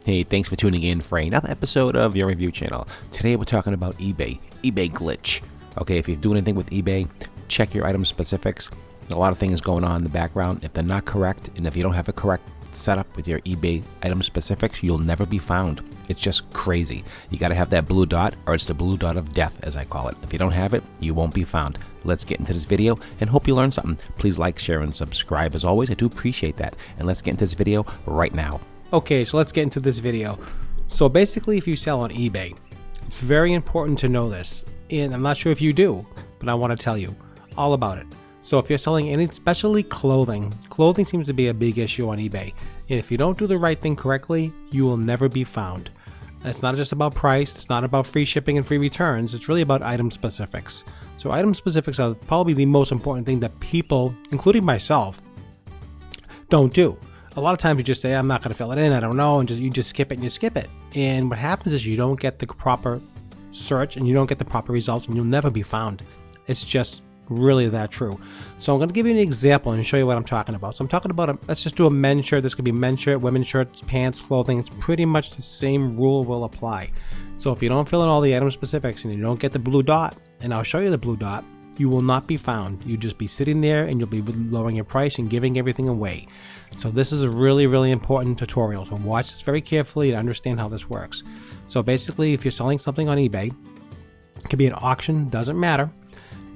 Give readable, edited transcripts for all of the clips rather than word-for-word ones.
Hey, thanks for tuning in for another episode of your review channel. Today we're talking about eBay glitch. Okay, if you do anything with eBay, check your item specifics. A lot of things going on in the background. If they're not correct, and if you don't have a correct setup with your eBay item specifics, you'll never be found. It's just crazy. You got to have that blue dot, or it's the blue dot of death, as I call it. If you don't have it, you won't be found. Let's get into this video and hope you learned something. Please like, share, and subscribe. As always, I do appreciate that. And let's get into this video right now. Okay, so let's get into this video. So basically, if you sell on eBay, it's very important to know this. And I'm not sure if you do, but I want to tell you all about it. So if you're selling any, especially clothing seems to be a big issue on eBay. And if you don't do the right thing correctly, you will never be found. It's not just about price, it's not about free shipping and free returns, it's really about item specifics. So item specifics are probably the most important thing that people, including myself, don't do. A lot of times you just say, I'm not going to fill it in, I don't know, and you just skip it and you skip it. And what happens is you don't get the proper search and you don't get the proper results and you'll never be found. It's just really that true. So I'm going to give you an example and show you what I'm talking about. So I'm talking about, let's just do a men's shirt. This could be men's shirt, women's shirts, pants, clothing. It's pretty much the same rule will apply. So if you don't fill in all the item specifics and you don't get the blue dot, and I'll show you the blue dot, you will not be found. You'll just be sitting there and you'll be lowering your price and giving everything away. So this is a really, really important tutorial. So watch this very carefully to understand how this works. So basically, if you're selling something on eBay, it could be an auction, doesn't matter,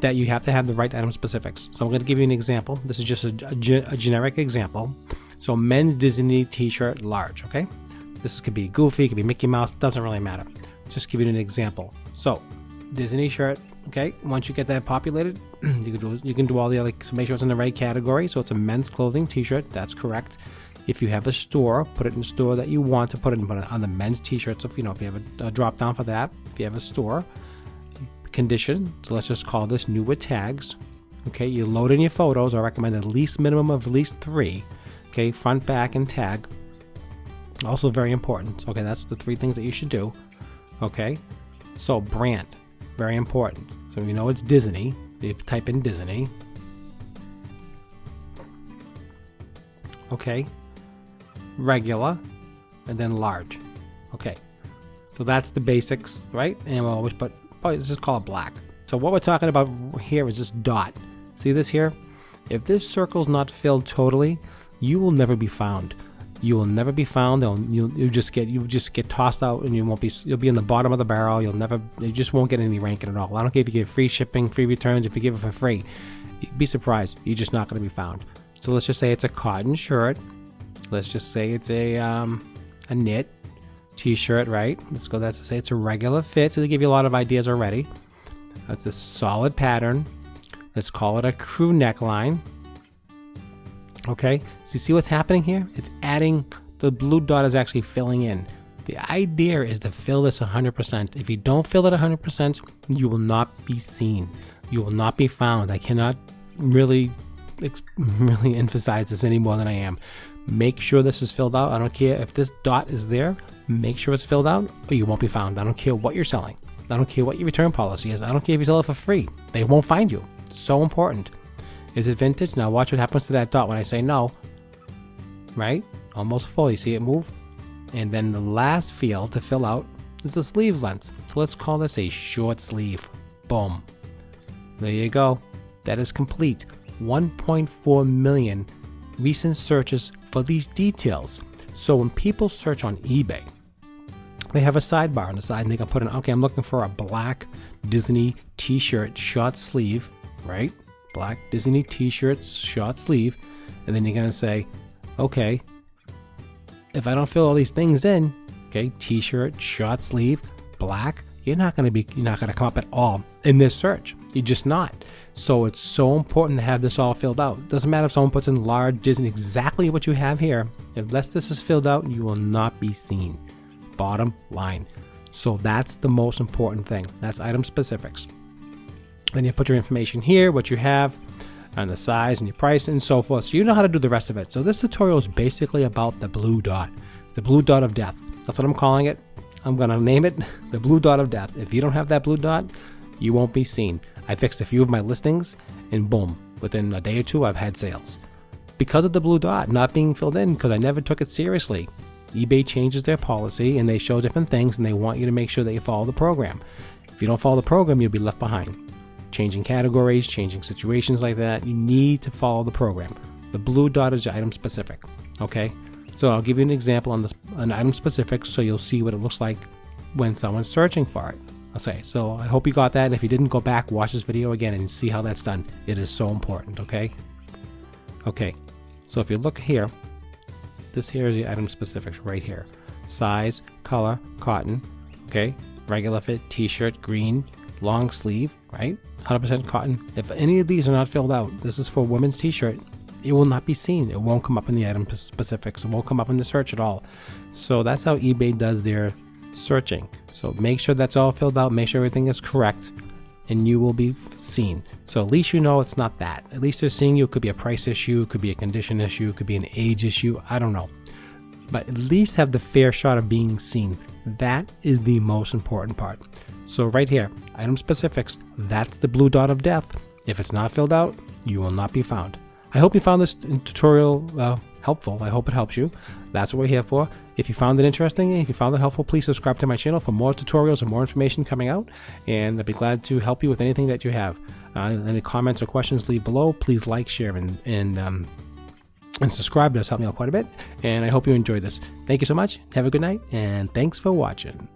that you have to have the right item specifics. So I'm going to give you an example. This is just a generic example. So men's Disney t-shirt, large, okay? This could be Goofy, could be Mickey Mouse, doesn't really matter. Just give you an example. So Disney shirt, okay? Once you get that populated, you can do all the other, so make sure it's in the right category. So it's a men's clothing t-shirt, that's correct. If you have a store, put it in the store that you want to put it on the men's t-shirts. So if you have a drop down for that, if you have a store. Condition, so let's just call this new with tags. Okay, you load in your photos. I recommend at least minimum of at least 3. Okay, front, back, and tag. Also very important. Okay, that's the 3 things that you should do. Okay, so brand, very important. So you know it's Disney. You type in Disney. Okay, regular, and then large. Okay, so that's the basics, right? And we'll always put, let's just call it black. So what we're talking about here is this dot. See this here? If this circle's not filled totally, you will never be found. You will never be found. You just get tossed out, and you'll be in the bottom of the barrel. You just won't get any ranking at all. I don't care if you give free shipping, free returns, if you give it for free. Be surprised. You're just not going to be found. So let's just say it's a cotton shirt. Let's just say it's a knit t-shirt, right? Let's go. That's to say it's a regular fit. So they give you a lot of ideas already. That's a solid pattern. Let's call it a crew neckline. Okay. So you see what's happening here? It's adding, the blue dot is actually filling in. The idea is to fill this 100%. If you don't fill it 100%, you will not be seen. You will not be found. I cannot really emphasize this any more than I am. Make sure this is filled out. I don't care if this dot is there. Make sure it's filled out or you won't be found. I don't care what you're selling. I don't care what your return policy is. I don't care if you sell it for free. They won't find you. It's so important. Is it vintage? Now watch what happens to that dot when I say no. Right? Almost full. You see it move? And then the last field to fill out is the sleeve length. So let's call this a short sleeve. Boom. There you go. That is complete. 1.4 million recent searches for these details. So when people search on eBay, they have a sidebar on the side and they can put in, okay, I'm looking for a black Disney t-shirt short sleeve, right? Black Disney t-shirt short sleeve. And then you're going to say, okay, if I don't fill all these things in, okay, t-shirt, short sleeve, black, you're not going to come up at all in this search. You're just not. So it's so important to have this all filled out. It doesn't matter if someone puts in large Disney, exactly what you have here. Unless this is filled out, you will not be seen. Bottom line. So that's the most important thing. That's item specifics. Then you put your information here, what you have, and the size and your price and so forth. So you know how to do the rest of it. So this tutorial is basically about the blue dot. The blue dot of death. That's what I'm calling it. I'm going to name it the blue dot of death. If you don't have that blue dot, you won't be seen. I fixed a few of my listings and boom, within a day or two, I've had sales. Because of the blue dot not being filled in, because I never took it seriously. eBay changes their policy and they show different things, and they want you to make sure that you follow the program. If you don't follow the program, you'll be left behind. Changing categories, changing situations like that, you need to follow the program. The blue dot is your item specific. Okay, so I'll give you an example on an item specific, so you'll see what it looks like when someone's searching for it. Okay, so I hope you got that. If you didn't, go back, watch this video again and see how that's done. It is so important. Okay, so if you look here, this here is the item specifics right here: size, color, cotton, okay, regular fit, t-shirt, green, long sleeve, right, 100% cotton. If any of these are not filled out, this is for a women's t-shirt, it will not be seen. It won't come up in the item specifics. It won't come up in the search at all. So that's how eBay does their searching. So make sure that's all filled out, make sure everything is correct, and you will be seen. So at least you know it's not that. At least they're seeing you. It could be a price issue, it could be a condition issue, it could be an age issue, I don't know. But at least have the fair shot of being seen. That is the most important part. So right here, item specifics, that's the blue dot of death. If it's not filled out, you will not be found. I hope you found this tutorial helpful. I hope it helps you. That's what we're here for. If you found it interesting, if you found it helpful, please subscribe to my channel for more tutorials and more information coming out, and I'd be glad to help you with anything that you have. Any comments or questions, leave below. Please like, share, and subscribe. Does help me out quite a bit, and I hope you enjoyed this. Thank you so much. Have a good night, and thanks for watching.